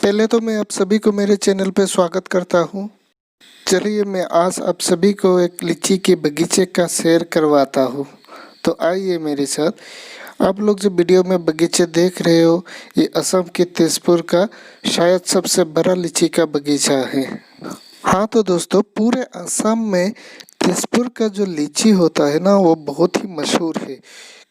पहले तो मैं आप सभी को मेरे चैनल पे स्वागत करता हूँ। चलिए मैं आज आप सभी को एक लीची के बगीचे का सैर करवाता हूँ। तो आइए मेरे साथ। आप लोग जो वीडियो में बगीचे देख रहे हो, ये असम के तेजपुर का शायद सबसे बड़ा लीची का बगीचा है। हाँ तो दोस्तों, पूरे असम में तेजपुर का जो लीची होता है ना, वो बहुत ही मशहूर है।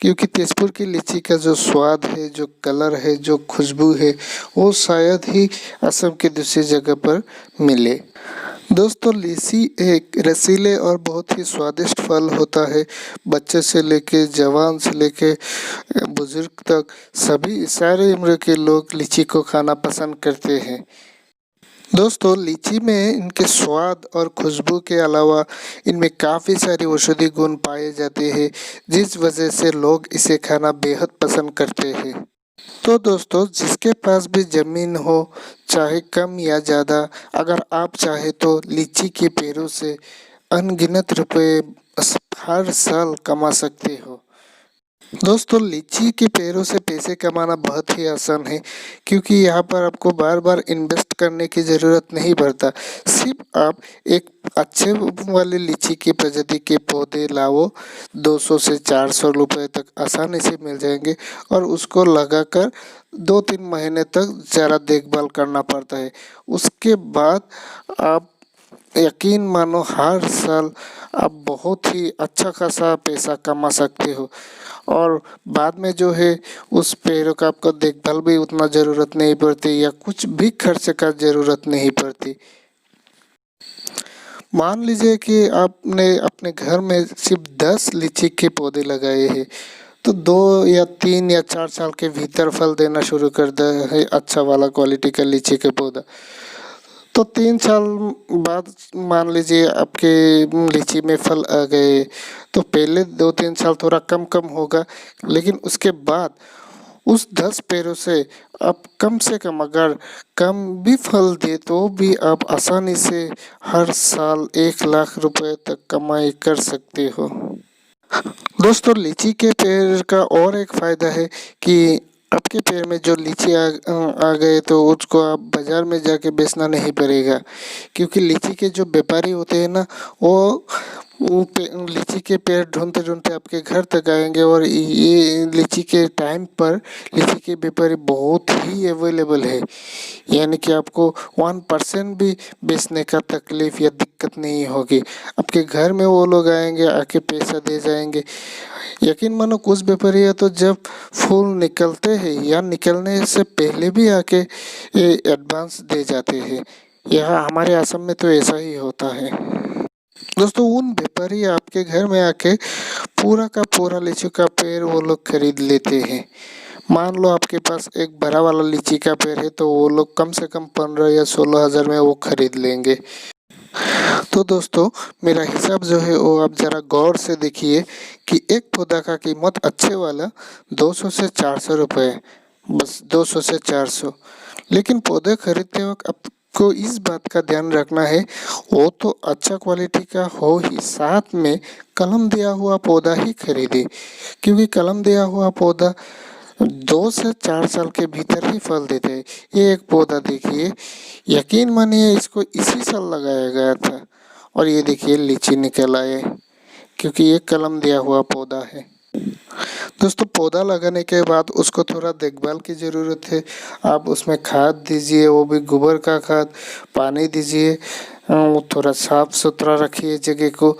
क्योंकि तेजपुर की लीची का जो स्वाद है, जो कलर है, जो खुशबू है, वो शायद ही असम की दूसरी जगह पर मिले। दोस्तों, लीची एक रसीले और बहुत ही स्वादिष्ट फल होता है। बच्चे से लेके जवान से लेके बुजुर्ग तक सभी सारे उम्र के लोग लीची को खाना पसंद करते हैं। दोस्तों, लीची में इनके स्वाद और खुशबू के अलावा इनमें काफ़ी सारी औषधि गुण पाए जाते हैं, जिस वजह से लोग इसे खाना बेहद पसंद करते हैं। तो दोस्तों, जिसके पास भी ज़मीन हो, चाहे कम या ज़्यादा, अगर आप चाहे तो लीची के पेड़ों से अनगिनत रुपए हर साल कमा सकते हो। दोस्तों, लीची के पेड़ों से पैसे कमाना बहुत ही आसान है, क्योंकि यहाँ पर आपको बार बार इन्वेस्ट करने की ज़रूरत नहीं पड़ता। सिर्फ आप एक अच्छे वाले लीची की प्रजाति के पौधे लाओ, 200 से 400 रुपये तक आसानी से मिल जाएंगे, और उसको लगाकर 2-3 महीने तक ज़रा देखभाल करना पड़ता है। उसके बाद आप यकीन मानो हर साल आप बहुत ही अच्छा खासा पैसा कमा सकते हो। और बाद में जो है, उस पेड़ों का आपको देखभाल भी उतना ज़रूरत नहीं पड़ती, या कुछ भी खर्च का ज़रूरत नहीं पड़ती। मान लीजिए कि आपने अपने घर में सिर्फ 10 लीची के पौधे लगाए हैं, तो 2 या 3 या 4 साल के भीतर फल देना शुरू कर दे है अच्छा वाला क्वालिटी का लीची का पौधा। तो 3 साल बाद मान लीजिए आपके लीची में फल आ गए, तो पहले 2-3 साल थोड़ा कम कम होगा, लेकिन उसके बाद उस 10 पेड़ों से आप कम से कम अगर कम भी फल दे तो भी आप आसानी से हर साल 1 लाख रुपए तक कमाई कर सकते हो। दोस्तों, लीची के पेड़ का और एक फ़ायदा है कि आपके पेड़ में जो लीची आ गए तो उसको आप बाज़ार में जाके बेचना नहीं पड़ेगा। क्योंकि लीची के जो व्यापारी होते हैं ना, वो लीची के पेड़ ढूंढते ढूंढते आपके घर तक आएंगे, और ये लीची के टाइम पर लीची के व्यापारी बहुत ही अवेलेबल है। यानी कि आपको 1% भी बेचने का तकलीफ या दिक्कत नहीं होगी। आपके घर में वो लोग आएंगे, आके पैसा दे जाएंगे। यकीन मानो, कुछ व्यापारी है तो जब फूल निकलते हैं या निकलने से पहले भी आके एडवांस दे जाते हैं। यहाँ हमारे असम में तो ऐसा ही होता है। दोस्तों, उन व्यापारी आपके घर में आके पूरा का पूरा लीची का पेड़ वो लोग खरीद लेते हैं। मान लो आपके पास एक बड़ा वाला लीची का पेड़ है, तो वो लोग कम से कम 15 या 16 हज़ार में वो खरीद लेंगे। तो दोस्तों, मेरा हिसाब जो है वो आप ज़रा गौर से देखिए कि एक पौधा का कीमत अच्छे वाला 200 से 400 रुपये, बस 200 से 400। लेकिन पौधे खरीदते वक्त आपको इस बात का ध्यान रखना है, वो तो अच्छा क्वालिटी का हो ही, साथ में कलम दिया हुआ पौधा ही खरीदे। क्योंकि कलम दिया हुआ पौधा 2 से 4 साल के भीतर ही फल देते हैं। ये एक पौधा देखिए, यकीन मानिए इसको इसी साल लगाया गया था, और ये देखिए लीची निकल आए, क्योंकि ये कलम दिया हुआ पौधा है। दोस्तों, पौधा लगाने के बाद उसको थोड़ा देखभाल की ज़रूरत है। आप उसमें खाद दीजिए, वो भी गोबर का खाद, पानी दीजिए, वो थोड़ा साफ सुथरा रखिए जगह को।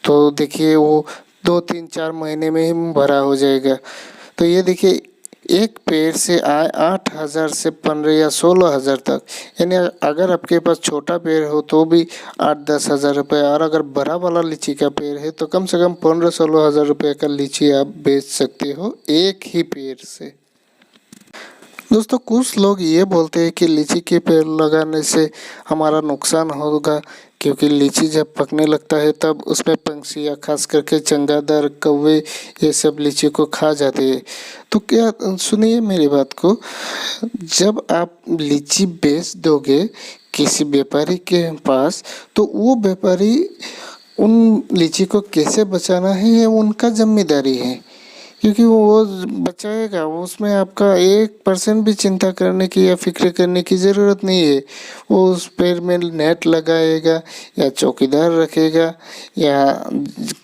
तो देखिए वो 2-3-4 महीने में ही बड़ा हो जाएगा। तो ये देखिए, एक पेड़ से आए 8,000 से 15 या 16 हज़ार तक। यानी अगर आपके पास छोटा पेड़ हो तो भी 8-10 हज़ार रुपये, और अगर बड़ा वाला लीची का पेड़ है तो कम से कम 15-16 हज़ार रुपये का लीची आप बेच सकते हो एक ही पेड़ से। दोस्तों, कुछ लोग ये बोलते हैं कि लीची के पेड़ लगाने से हमारा नुकसान होगा, क्योंकि लीची जब पकने लगता है तब उसमें पंछियाँ, खास करके चमगादड़, कौवे, ये सब लीची को खा जाते हैं। तो क्या, सुनिए मेरी बात को, जब आप लीची बेच दोगे किसी व्यापारी के पास, तो वो व्यापारी उन लीची को कैसे बचाना है ये उनका जिम्मेदारी है। क्योंकि वो बचाएगा, वो उसमें आपका 1% भी चिंता करने की या फिक्र करने की ज़रूरत नहीं है। वो उस पेड़ में नेट लगाएगा या चौकीदार रखेगा या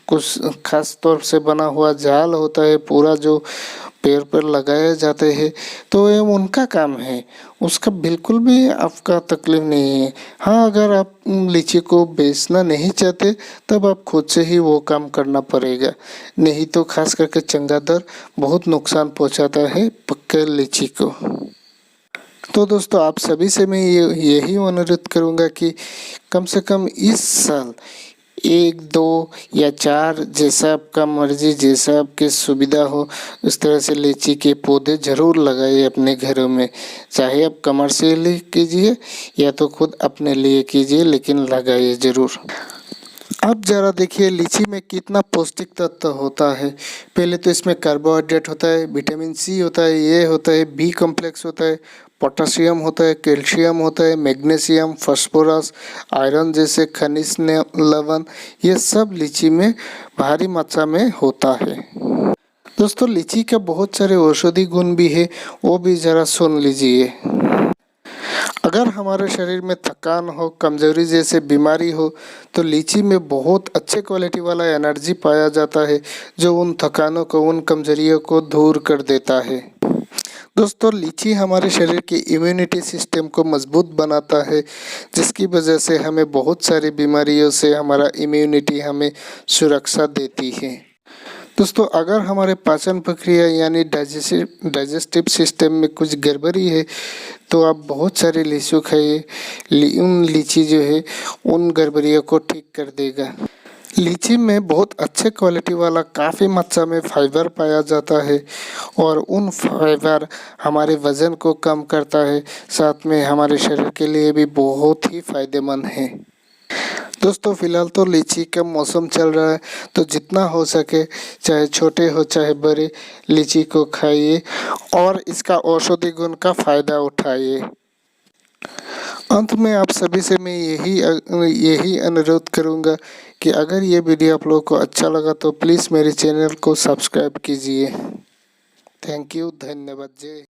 कुछ खास तौर से बना हुआ जाल होता है पूरा जो पेड़ पर लगाए जाते हैं, तो ये उनका काम है, उसका बिल्कुल भी आपका तकलीफ नहीं है। हाँ, अगर आप लीची को बेचना नहीं चाहते तब आप खुद से ही वो काम करना पड़ेगा, नहीं तो खास करके चमगादड़ बहुत नुकसान पहुंचाता है पक्के लीची को। तो दोस्तों, आप सभी से मैं यही अनुरोध करूंगा कि कम से कम इस साल 1, 2 या 4 जैसा आपका मर्जी, जैसा आपकी सुविधा हो उस तरह से लीची के पौधे ज़रूर लगाइए अपने घरों में। चाहे आप कमर्शियली कीजिए या तो खुद अपने लिए कीजिए, लेकिन लगाइए ज़रूर। अब ज़रा देखिए लीची में कितना पौष्टिक तत्व होता है। पहले तो इसमें कार्बोहाइड्रेट होता है, विटामिन सी होता है, ए होता है, बी कॉम्प्लेक्स होता है, पोटेशियम होता है, कैल्शियम होता है, मैग्नीशियम, फास्फोरस, आयरन जैसे खनिज लवण, ये सब लीची में भारी मात्रा में होता है। दोस्तों, लीची का बहुत सारे औषधि गुण भी है, वो भी ज़रा सुन लीजिए। अगर हमारे शरीर में थकान हो, कमजोरी जैसे बीमारी हो, तो लीची में बहुत अच्छे क्वालिटी वाला एनर्जी पाया जाता है, जो उन थकानों को, उन कमजोरियों को दूर कर देता है। दोस्तों, लीची हमारे शरीर की इम्यूनिटी सिस्टम को मजबूत बनाता है, जिसकी वजह से हमें बहुत सारी बीमारियों से हमारा इम्यूनिटी हमें सुरक्षा देती है। दोस्तों, अगर हमारे पाचन प्रक्रिया यानी डाइजेस्टिव सिस्टम में कुछ गड़बड़ी है, तो आप बहुत सारे लीची खाइए। उन लीची जो है उन गड़बड़ियों को ठीक कर देगा। लीची में बहुत अच्छे क्वालिटी वाला काफ़ी मात्रा में फाइबर पाया जाता है, और उन फाइबर हमारे वज़न को कम करता है, साथ में हमारे शरीर के लिए भी बहुत ही फायदेमंद है। दोस्तों, फिलहाल तो लीची का मौसम चल रहा है, तो जितना हो सके, चाहे छोटे हो चाहे बड़े, लीची को खाइए और इसका औषधि गुण का फ़ायदा उठाइए। अंत में आप सभी से मैं यही अनुरोध करूंगा कि अगर ये वीडियो आप लोगों को अच्छा लगा तो प्लीज़ मेरे चैनल को सब्सक्राइब कीजिए। थैंक यू, धन्यवाद। जय